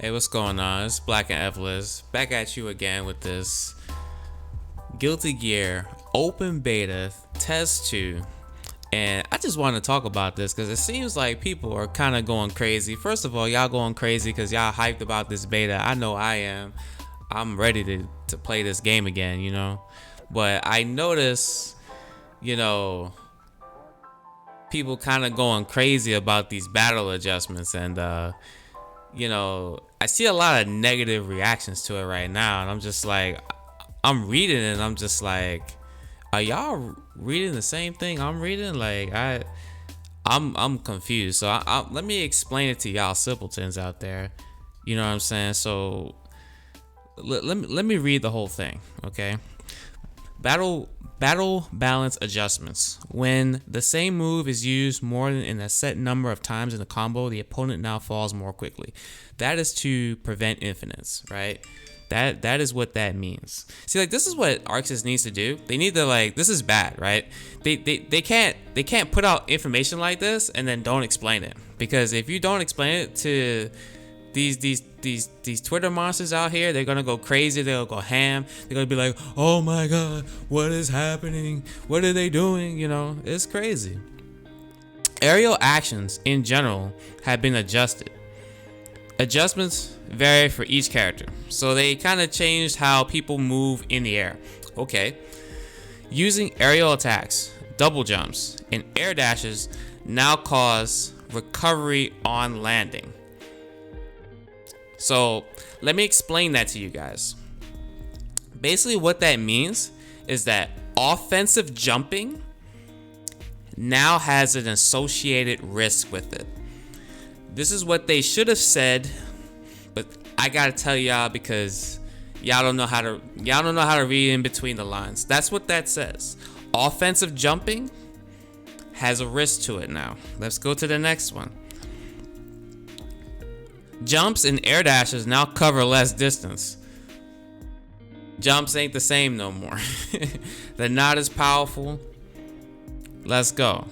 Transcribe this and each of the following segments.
Hey, what's going on? It's Black and Evelyn back at you again with this Guilty Gear Open Beta Test 2. And I just want to talk about this because it seems like people are kind of going crazy. First of all, y'all going crazy because y'all hyped about this beta. I know I am. I'm ready to play this game again, But I notice, you know, people kind of going crazy about these battle adjustments and I see a lot of negative reactions to it right now, and I'm just like, I'm reading it, and I'm just like, are y'all reading the same thing I'm reading? Like, I'm confused. So let me explain it to y'all simpletons out there. You know what I'm saying? So let me read the whole thing, okay? Battle balance adjustments. When the same move is used more than in a set number of times in the combo, the opponent now falls more quickly. That is to prevent infinites, right? That is what that means. See, like, this is what ArcSys needs to do. They need to, like, this is bad, right? They can't put out information like this and then don't explain it. Because if you don't explain it to these Twitter monsters out here, they're gonna go crazy. They'll go ham. They're gonna be like, oh my god, what is happening? What are they doing? It's crazy. Aerial actions in general have been adjusted. Adjustments vary for each character, so they kind of changed how people move in the air. Okay, using aerial attacks, double jumps, and air dashes now cause recovery on landing. So let me explain that to you guys. Basically what that means is that offensive jumping now has an associated risk with it. This is what they should have said, but I gotta tell y'all because y'all don't know how to read in between the lines. That's what that says. Offensive jumping has a risk to it now. Let's go to the next one. Jumps and air dashes now cover less distance. Jumps ain't the same no more. They're not as powerful. Let's go.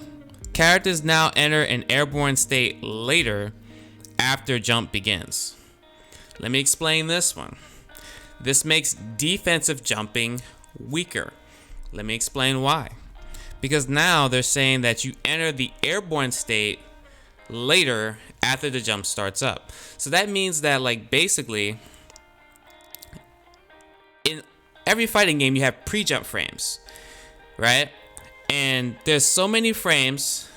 Characters now enter an airborne state later after jump begins. Let me explain this one. This makes defensive jumping weaker. Let me explain why. Because now they're saying that you enter the airborne state later after the jump starts up. So that means that, like, basically in every fighting game you have pre-jump frames, right? And there's so many frames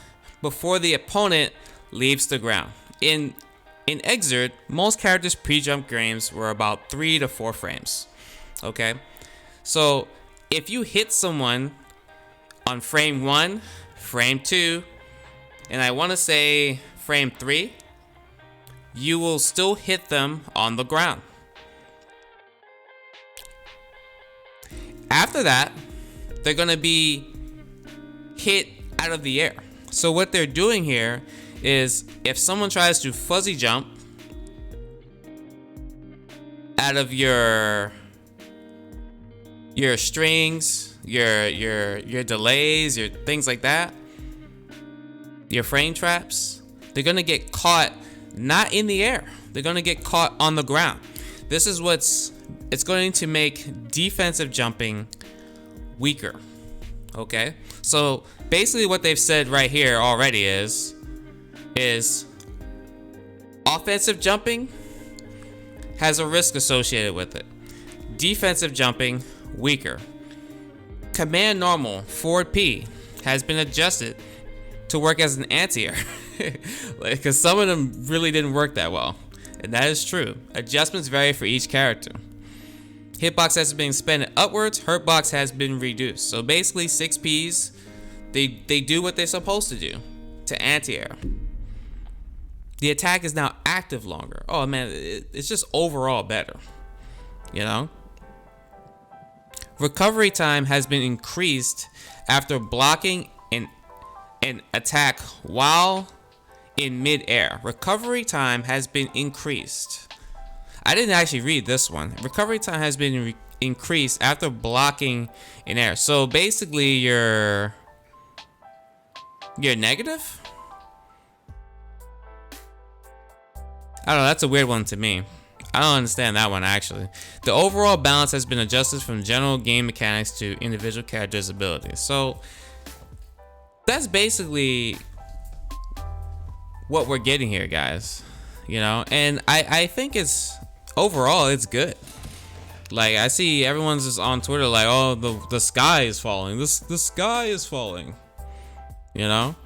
before the opponent leaves the ground. In Xrd, most characters' pre-jump frames were about 3 to 4 frames. Okay? So if you hit someone on frame 1, frame 2, and I want to say frame 3, you will still hit them on the ground. After that, they're going to be hit out of the air. So what they're doing here is, if someone tries to fuzzy jump out of your strings, your delays, your things like that, your frame traps, they're gonna get caught not in the air. They're gonna get caught on the ground. This is it's going to make defensive jumping weaker. Okay? So basically what they've said right here already is offensive jumping has a risk associated with it. Defensive jumping, weaker. Command normal, forward P, has been adjusted to work as an anti-air. Because some of them really didn't work that well. And that is true. Adjustments vary for each character. Hitbox has been expanded upwards, hurtbox has been reduced. So basically 6Ps, they do what they're supposed to do to anti-air. The attack is now active longer. Oh man, it's just overall better. Recovery time has been increased after blocking an attack while in mid-air. Recovery time has been increased. I didn't actually read this one. Recovery time has been increased after blocking in air. So basically you're negative? I don't know, that's a weird one to me. I don't understand that one actually. The overall balance has been adjusted from general game mechanics to individual characters' abilities. So that's basically what we're getting here, guys. You know, and I think it's overall it's good. Like I see everyone's just on Twitter like, oh, the sky is falling. The sky is falling. You know?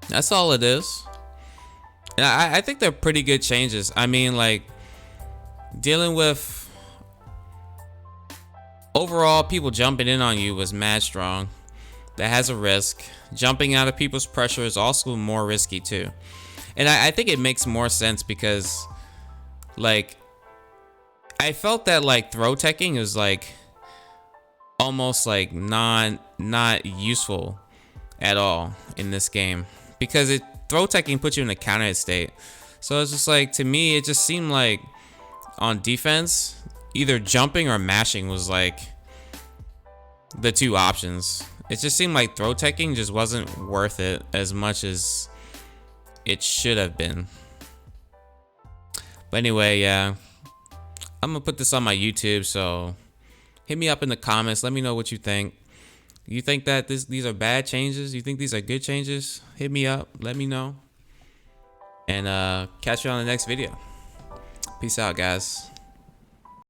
That's all it is. And I think they're pretty good changes. I mean, like, dealing with overall people jumping in on you was mad strong. That has a risk. Jumping out of people's pressure is also more risky too. And I think it makes more sense because, like, I felt that like throw teching is like almost like not useful at all in this game because throw teching puts you in a counter hit state. So it's just like, to me, it just seemed like on defense, either jumping or mashing was like the two options. It just seemed like throw teching just wasn't worth it as much as it should have been. But anyway, yeah, I'm gonna put this on my YouTube, so hit me up in the comments. Let me know what you think. You think that these are bad changes? You think these are good changes? Hit me up. Let me know. And catch you on the next video. Peace out, guys.